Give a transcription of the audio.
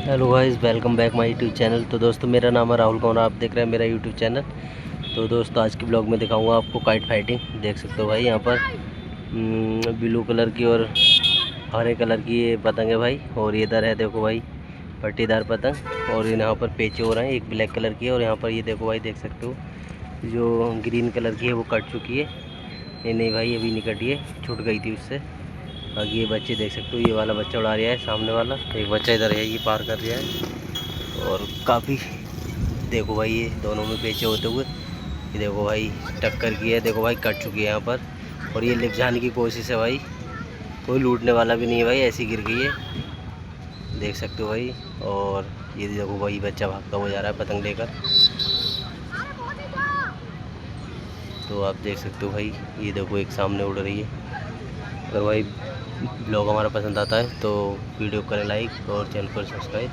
Hello guys, welcome back my YouTube channel. तो दोस्तों, मेरा नाम है राहुल कौर, आप देख रहे हैं मेरा यूट्यूब चैनल। तो दोस्तों, आज के ब्लॉग में दिखाऊंगा आपको काइट फाइटिंग। देख सकते हो भाई, यहाँ पर ब्लू कलर की और हरे कलर की ये पतंग है भाई। और इधर है देखो भाई पट्टीदार पतंग, और यहाँ पर पेचे हो रहे हैं। एक ब्लैक कलर की है और यहाँ पर ये देखो भाई, देख सकते हो जो ग्रीन कलर की है वो कट चुकी है। ये नहीं भाई, अभी नहीं कटी है, छूट गई थी उससे। बाकी ये बच्चे देख सकते हो, ये वाला बच्चा उड़ा रहा है, सामने वाला एक बच्चा इधर है, ये पार कर रहा है। और काफ़ी देखो भाई, ये दोनों में पेचे होते हुए ये देखो भाई टक्कर की है। देखो भाई कट चुकी है यहाँ पर, और ये लिप जाने की कोशिश है भाई। कोई लूटने वाला भी नहीं है भाई, ऐसी गिर गई है, देख सकते हो भाई। और ये देखो भाई बच्चा भागता हुआ जा रहा है पतंग लेकर। तो आप देख सकते हो भाई, ये देखो एक सामने उड़ रही है। अगर भाई ब्लॉग हमारा पसंद आता है तो वीडियो करें लाइक और चैनल को सब्सक्राइब।